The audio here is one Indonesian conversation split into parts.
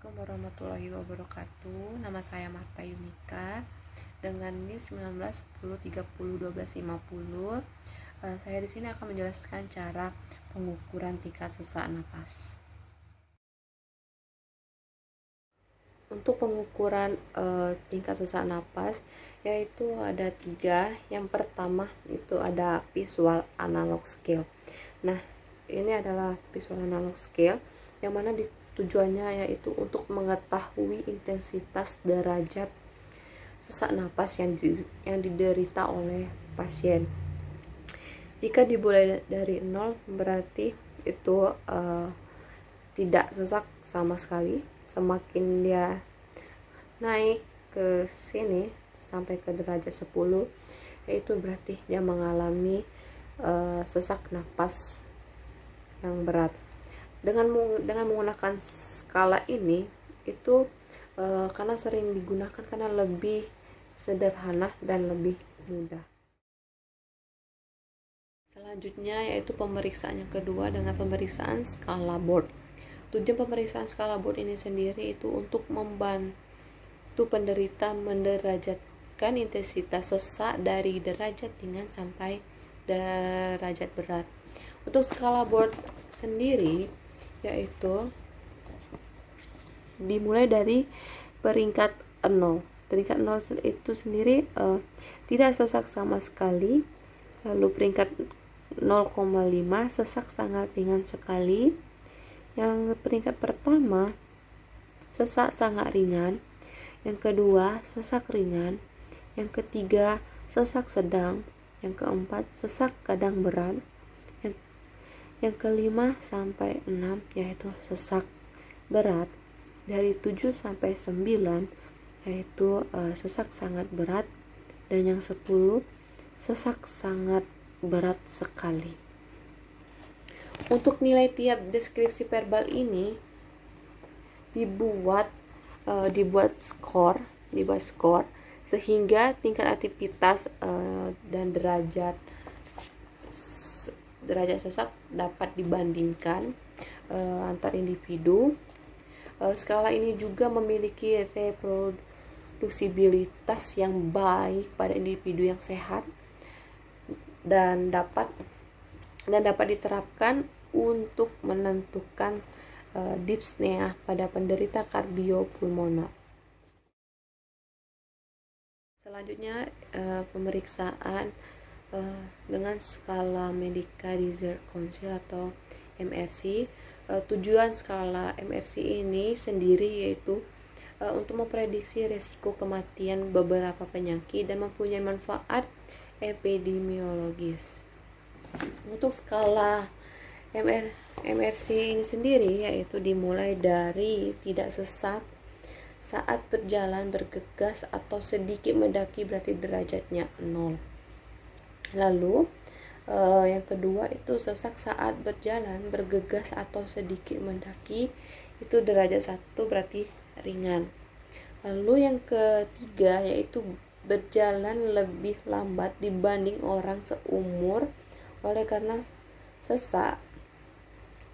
Assalamualaikum warahmatullahi wabarakatuh. Nama saya Marta Yunika dengan NIM 1910301250. Saya di sini akan menjelaskan cara pengukuran tingkat sesak napas. Untuk pengukuran tingkat sesak napas yaitu ada 3. Yang pertama itu ada visual analog scale. Nah, ini adalah visual analog scale yang mana tujuannya yaitu untuk mengetahui intensitas derajat sesak napas yang diderita oleh pasien. Jika dimulai dari 0 berarti itu tidak sesak sama sekali. Semakin dia naik ke sini sampai ke derajat 10, yaitu berarti dia mengalami sesak napas yang berat. Dengan menggunakan skala ini itu karena sering digunakan karena lebih sederhana dan lebih mudah. Selanjutnya yaitu pemeriksaan yang kedua dengan pemeriksaan skala Born. Tujuan pemeriksaan skala Born ini sendiri itu untuk membantu penderita menderajatkan intensitas sesak dari derajat ringan sampai derajat berat. Untuk skala Born sendiri yaitu dimulai dari peringkat 0. Peringkat 0 itu sendiri tidak sesak sama sekali. Lalu peringkat 0,5 sesak sangat ringan sekali. Yang peringkat pertama sesak sangat ringan. Yang kedua sesak ringan. Yang ketiga sesak sedang. Yang keempat sesak kadang berat. Yang kelima sampai 6 yaitu sesak berat. Dari 7 sampai 9 yaitu sesak sangat berat. Dan yang 10 sesak sangat berat sekali. Untuk nilai tiap deskripsi verbal ini dibuat skor sehingga tingkat aktivitas dan derajat sesak dapat dibandingkan antar individu. Skala ini juga memiliki reproduksibilitas yang baik pada individu yang sehat dan dapat diterapkan untuk menentukan dyspnea pada penderita kardiopulmoner. Selanjutnya pemeriksaan dengan skala Medica Research Council atau MRC. Tujuan skala MRC ini sendiri yaitu untuk memprediksi risiko kematian beberapa penyakit dan mempunyai manfaat epidemiologis. Untuk skala MRC ini sendiri yaitu dimulai dari tidak sesak saat berjalan, bergegas atau sedikit mendaki berarti derajatnya 0. Lalu yang kedua itu sesak saat berjalan, bergegas atau sedikit mendaki itu derajat 1 berarti ringan. Lalu yang ketiga yaitu berjalan lebih lambat dibanding orang seumur oleh karena sesak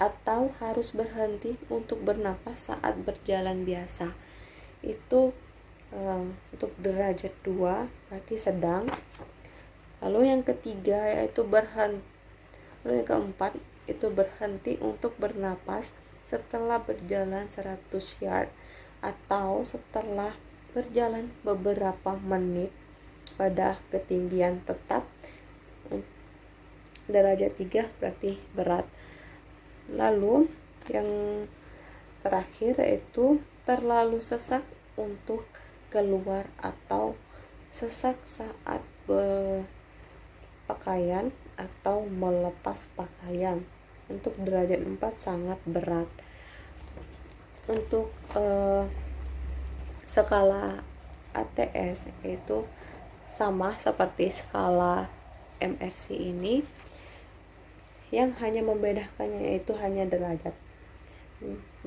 atau harus berhenti untuk bernapas saat berjalan biasa. Itu untuk derajat 2 berarti sedang. Lalu yang ketiga yaitu lalu yang keempat itu berhenti untuk bernapas setelah berjalan 100 yard atau setelah berjalan beberapa menit pada ketinggian tetap. Derajat 3 berarti berat. Lalu yang terakhir yaitu terlalu sesak untuk keluar atau sesak saat pakaian atau melepas pakaian. Untuk derajat 4 sangat berat. Untuk skala ATS itu sama seperti skala MRC ini, yang hanya membedakannya yaitu hanya derajat.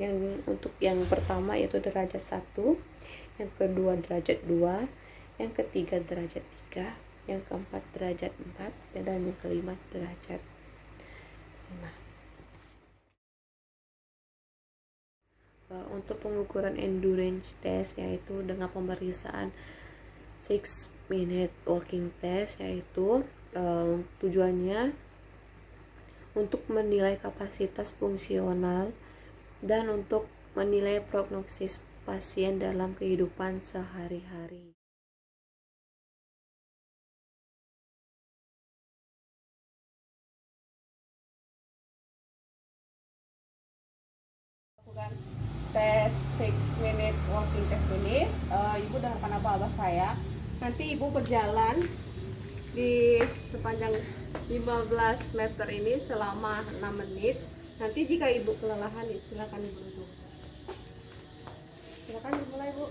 Yang untuk yang pertama yaitu derajat 1, yang kedua derajat 2, yang ketiga derajat 3, yang keempat derajat 4, dan yang kelima derajat 5. untuk pengukuran endurance test, yaitu dengan pemeriksaan 6 minute walking test, yaitu tujuannya untuk menilai kapasitas fungsional dan untuk menilai prognosis pasien dalam kehidupan sehari-hari. Lakukan tes 6 minute walking test ini, ibu dengarkan apa abah saya. Nanti ibu berjalan di sepanjang 15 meter ini selama 6 menit. Nanti jika ibu kelelahan, silakan ibu duduk. Silakan dimulai, Bu.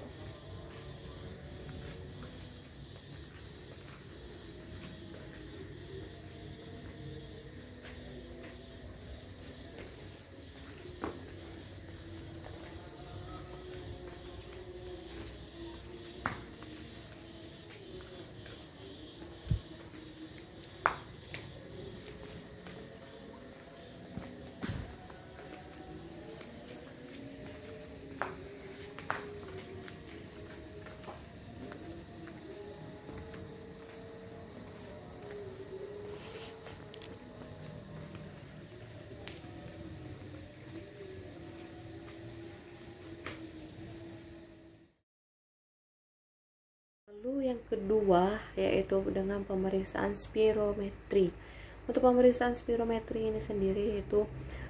Lalu yang kedua yaitu dengan pemeriksaan spirometri. Untuk pemeriksaan spirometri ini sendiri itu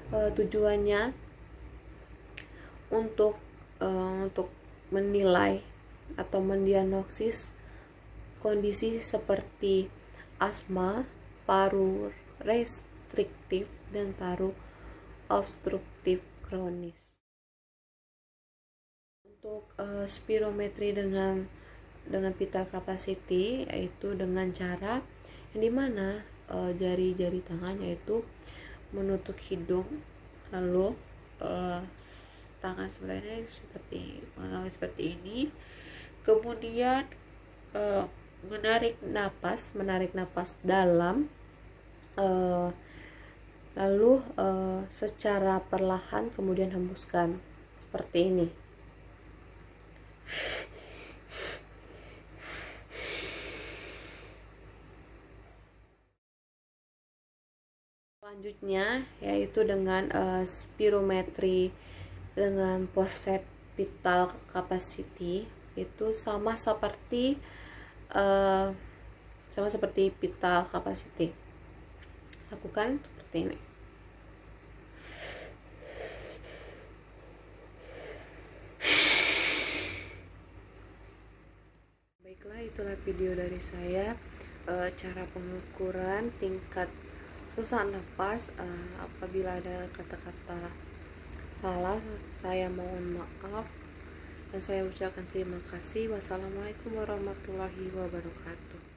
tujuannya untuk menilai atau mendiagnosis kondisi seperti asma, paru restriktif, dan paru obstruktif kronis. Untuk spirometri dengan vital capacity, yaitu dengan cara yang dimana jari-jari tangan yaitu menutup hidung, lalu tangan sebelahnya seperti ini, kemudian menarik napas dalam, lalu secara perlahan kemudian hembuskan seperti ini. Selanjutnya yaitu dengan spirometri dengan forced vital capacity, itu sama seperti vital capacity. Lakukan seperti ini. Baiklah, itulah video dari saya, cara pengukuran tingkat sesak napas. Apabila ada kata-kata salah, saya mohon maaf dan saya ucapkan terima kasih. Wassalamualaikum warahmatullahi wabarakatuh.